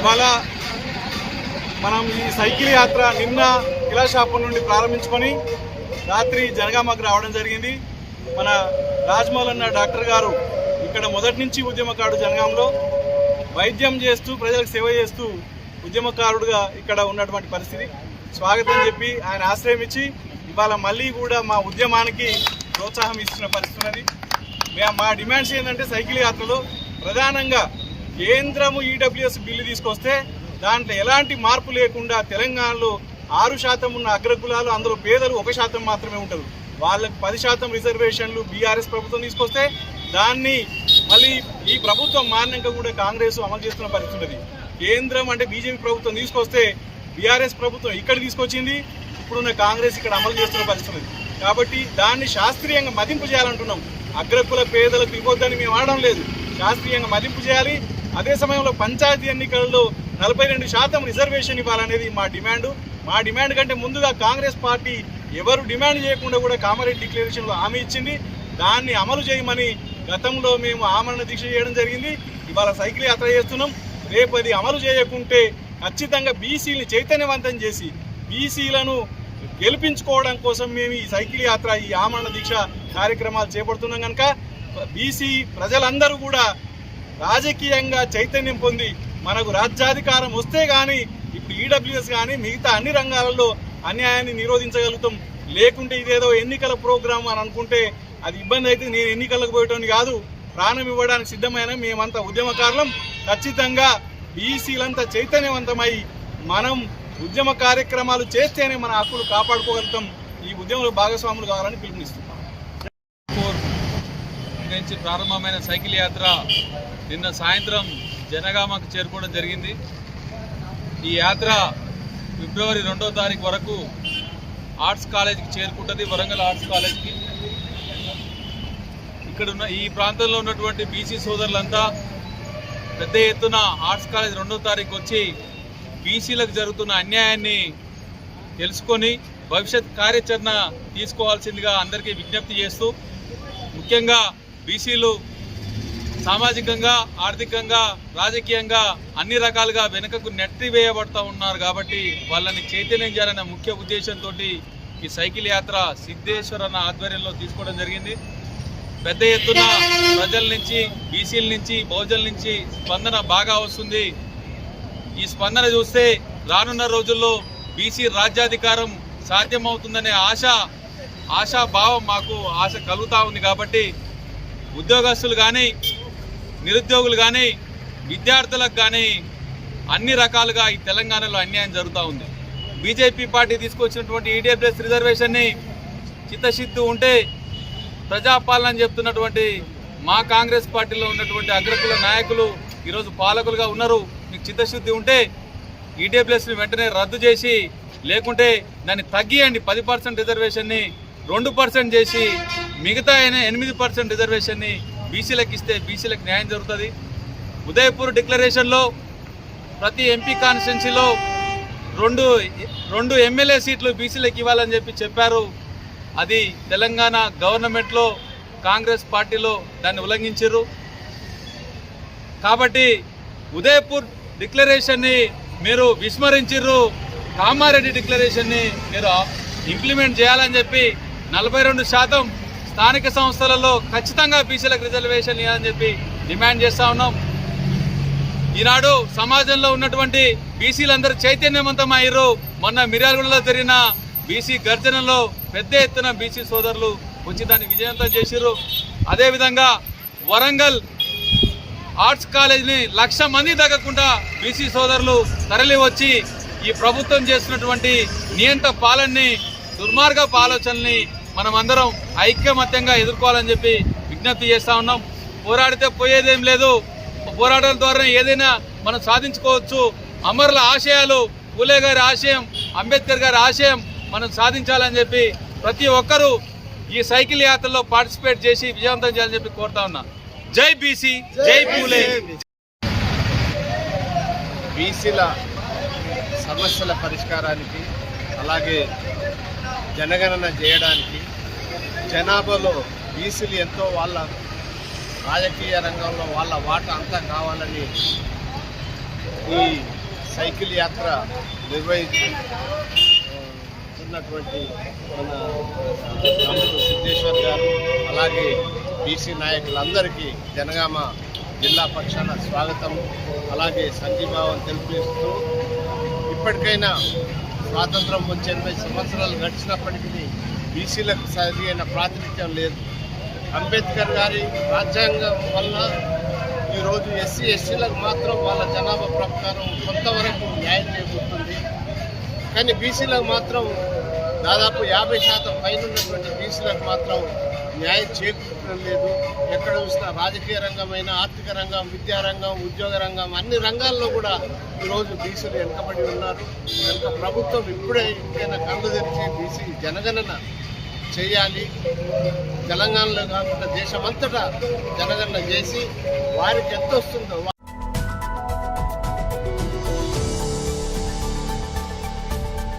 ఇవాళ మనం ఈ సైకిల్ యాత్ర నిన్న కిలాషాపురం నుండి ప్రారంభించుకొని రాత్రి జనగామకు రావడం జరిగింది. మన రాజమౌళి డాక్టర్ గారు ఇక్కడ మొదటి నుంచి ఉద్యమకారుడు, జనగాంలో వైద్యం చేస్తూ ప్రజలకు సేవ చేస్తూ ఉద్యమకారుడుగా ఇక్కడ ఉన్నటువంటి పరిస్థితి. స్వాగతం చెప్పి ఆయన ఆశ్రయం ఇచ్చి ఇవాళ మళ్ళీ కూడా మా ఉద్యమానికి ప్రోత్సాహం ఇస్తున్న పరిస్థితి ఉన్నది. మా డిమాండ్స్ ఏంటంటే సైకిల్ యాత్రలో ప్రధానంగా కేంద్రము ఈడబ్ల్యూఎస్ బిల్లు తీసుకొస్తే దాంట్లో ఎలాంటి మార్పు లేకుండా తెలంగాణలో 6% ఉన్న అగ్రకులాలు, అందులో పేదలు 1% మాత్రమే ఉంటారు. వాళ్ళకి 10% రిజర్వేషన్లు బీఆర్ఎస్ ప్రభుత్వం తీసుకొస్తే దాన్ని మళ్ళీ ఈ ప్రభుత్వం మాన్యంగా కూడా కాంగ్రెస్ అమలు చేస్తున్న పరిస్థితి ఉన్నది. కేంద్రం అంటే బీజేపీ ప్రభుత్వం తీసుకొస్తే బీఆర్ఎస్ ప్రభుత్వం ఇక్కడ తీసుకొచ్చింది, ఇప్పుడున్న కాంగ్రెస్ ఇక్కడ అమలు చేస్తున్న పరిస్థితి ఉన్నది. కాబట్టి దాన్ని శాస్త్రీయంగా మదింపు చేయాలంటున్నాం. అగ్రకుల పేదలకు ఇవ్వద్దని మేము ఆడడం లేదు, శాస్త్రీయంగా మదింపు చేయాలి. అదే సమయంలో పంచాయతీ ఎన్నికల్లో 42% రిజర్వేషన్ ఇవ్వాలనేది మా డిమాండ్. మా డిమాండ్ కంటే ముందుగా కాంగ్రెస్ పార్టీ ఎవరు డిమాండ్ చేయకుండా కూడా కామారెడ్డి డిక్లరేషన్లో హామీ ఇచ్చింది. దాన్ని అమలు చేయమని గతంలో మేము ఆమరణ దీక్ష చేయడం జరిగింది. ఇవాళ సైకిల్ యాత్ర చేస్తున్నాం. రేపు అది అమలు చేయకుంటే ఖచ్చితంగా బీసీని చైతన్యవంతం చేసి బీసీలను గెలిపించుకోవడం కోసం మేము ఈ సైకిల్ యాత్ర, ఈ ఆమరణ దీక్ష కార్యక్రమాలు చేపడుతున్నాం. కనుక బీసీ ప్రజలందరూ కూడా రాజకీయంగా చైతన్యం పొంది మనకు రాజ్యాధికారం వస్తే కానీ ఇప్పుడు ఈడబ్ల్యూఎస్ కానీ మిగతా అన్ని రంగాలలో అన్యాయాన్ని నిరోధించగలుగుతాం. లేకుంటే ఇదేదో ఎన్నికల ప్రోగ్రాం అని అనుకుంటే అది ఇబ్బంది అయితే నేను ఎన్నికలకు పోయటం కాదు, ప్రాణం ఇవ్వడానికి సిద్ధమైన మేమంతా ఉద్యమకారులం. ఖచ్చితంగా బీసీలంతా చైతన్యవంతమై మనం ఉద్యమ కార్యక్రమాలు చేస్తేనే మన హక్కులు కాపాడుకోగలుగుతాం. ఈ ఉద్యమంలో భాగస్వాములు కావాలని పిలుపునిస్తున్నాం. నుంచి ప్రారంభమైన సైకిల్ యాత్ర నిన్న సాయంత్రం జనగామకు చేరుకోవడం జరిగింది. ఈ యాత్ర ఫిబ్రవరి 2వ తారీఖు వరకు ఆర్ట్స్ కాలేజీకి చేరుకుంటుంది, వరంగల్ ఆర్ట్స్ కాలేజీకి. ఇక్కడ ఉన్న ఈ ప్రాంతంలో ఉన్నటువంటి బీసీ సోదరులంతా పెద్ద ఎత్తున ఆర్ట్స్ కాలేజ్ 2వ తారీఖు వచ్చి బీసీలకు జరుగుతున్న అన్యాయాన్ని తెలుసుకొని భవిష్యత్ కార్యాచరణ తీసుకోవాల్సిందిగా అందరికీ విజ్ఞప్తి చేస్తూ, ముఖ్యంగా బీసీలు సామాజికంగా, ఆర్థికంగా, రాజకీయంగా అన్ని రకాలుగా వెనుకకు నెట్టివేయబడుతూ ఉన్నారు. కాబట్టి వాళ్ళని చైతన్యం చేయాలనే ముఖ్య ఉద్దేశంతో ఈ సైకిల్ యాత్ర సిద్ధేశ్వర్ అన్న ఆధ్వర్యంలో తీసుకోవడం జరిగింది. పెద్ద ఎత్తున ప్రజల నుంచి, బీసీల నుంచి, బహుజనుల నుంచి స్పందన బాగా వస్తుంది. ఈ స్పందన చూస్తే రానున్న రోజుల్లో బీసీ రాజ్యాధికారం సాధ్యమవుతుందనే ఆశాభావం మాకు ఆశ కలుగుతూ ఉంది. కాబట్టి ఉద్యోగస్తులు కానీ, నిరుద్యోగులు కానీ, విద్యార్థులకు కానీ అన్ని రకాలుగా ఈ తెలంగాణలో అన్యాయం జరుగుతూ ఉంది. బీజేపీ పార్టీ తీసుకొచ్చినటువంటి ఈడబ్ల్యూఎస్ రిజర్వేషన్ని చిత్తశుద్ధి ఉంటే ప్రజాపాలన చెప్తున్నటువంటి మా కాంగ్రెస్ పార్టీలో ఉన్నటువంటి అగ్రకుల నాయకులు ఈరోజు పాలకులుగా ఉన్నారు. మీకు చిత్తశుద్ధి ఉంటే ఈడబ్ల్యూఎస్ని వెంటనే రద్దు చేసి, లేకుంటే దాన్ని తగ్గియండి. 10% రిజర్వేషన్ని 2% చేసి మిగతా 8% రిజర్వేషన్ని బీసీలకు ఇస్తే బీసీలకు న్యాయం జరుగుతుంది. ఉదయపూర్ డిక్లరేషన్లో ప్రతి ఎంపీ కాన్స్టిట్యున్సీలో రెండు ఎమ్మెల్యే సీట్లు బీసీలకు ఇవ్వాలని చెప్పారు. అది తెలంగాణ గవర్నమెంట్లో కాంగ్రెస్ పార్టీలో దాన్ని ఉల్లంఘించారు. కాబట్టి ఉదయపూర్ డిక్లరేషన్ని మీరు విస్మరించారు. కామారెడ్డి డిక్లరేషన్ని మీరు ఇంప్లిమెంట్ చేయాలని చెప్పి 42% స్థానిక సంస్థలలో ఖచ్చితంగా బీసీలకు రిజర్వేషన్ ఇవ్వాలని చెప్పి డిమాండ్ చేస్తూ ఉన్నాం. ఈనాడు సమాజంలో ఉన్నటువంటి బీసీలందరూ చైతన్యవంతమయ్యారు. మొన్న మిర్యాలగూడలో జరిగిన బీసీ గర్జనలో పెద్ద ఎత్తున బీసీ సోదరులు వచ్చి దాన్ని విజయవంతం చేశారు. అదేవిధంగా వరంగల్ ఆర్ట్స్ కాలేజీని 1,00,000 మంది తగ్గకుండా బీసీ సోదరులు తరలి వచ్చి ఈ ప్రభుత్వం చేస్తున్నటువంటి నియంత పాలనని, దుర్మార్గపు ఆలోచనల్ని మనమందరం ఐక్యమత్యంగా ఎదుర్కోవాలని చెప్పి విజ్ఞప్తి చేస్తూ ఉన్నాం. పోరాడితే పోయేదేం లేదు, పోరాటం ద్వారా ఏదైనా మనం సాధించుకోవచ్చు. అమరుల ఆశయాలు, పూలే గారి ఆశయం, అంబేద్కర్ గారి ఆశయం మనం సాధించాలని చెప్పి ప్రతి ఒక్కరూ ఈ సైకిల్ యాత్రలో పార్టిసిపేట్ చేసి విజయవంతం చేయాలని చెప్పి కోరుతా ఉన్నా. జై బీసీ, జై పూలే. బీసీల సమస్యల పరిష్కారానికి అలాగే జనగణన చేయడానికి జనాభాలో బీసీలు ఎంతో వాళ్ళ రాజకీయ రంగంలో వాళ్ళ వాటా అంతా కావాలని ఈ సైకిల్ యాత్ర నిర్వహించున్నటువంటి మన తమ్ముడు సిద్ధేశ్వర్ గారు అలాగే బీసీ నాయకులందరికీ జనగామ జిల్లా పక్షాన స్వాగతం అలాగే సంఘీభావం తెలిపిస్తూ ఇప్పటికైనా స్వాతంత్రం వచ్చి 80 సంవత్సరాలు గడిచినప్పటికీ బీసీలకు సరైన ప్రాతినిధ్యం లేదు. అంబేద్కర్ గారి రాజ్యాంగం వల్ల ఈరోజు ఎస్సీ ఎస్టీలకు మాత్రం వాళ్ళ జనాభా ప్రకారం కొంతవరకు న్యాయం చేకూరుతుంది. కానీ బీసీలకు మాత్రం దాదాపు 50% పైన ఉన్నటువంటి బీసీలకు మాత్రం న్యాయం చేకూరడం లేదు. ఎక్కడ చూసినా రాజకీయ రంగమైన, ఆర్థిక రంగం, విద్యారంగం, ఉద్యోగ రంగం అన్ని రంగాల్లో కూడా ఈరోజు బీసీలు వెనుకబడి ఉన్నారు. కనుక ప్రభుత్వం ఇప్పుడే ఇంకైనా కళ్ళు తెరిచి బీసీ జనగణన చేయాలి. తెలంగాణలో కాకుండా దేశమంతటా జనగణన చేసి వారికి ఎంత వస్తుందో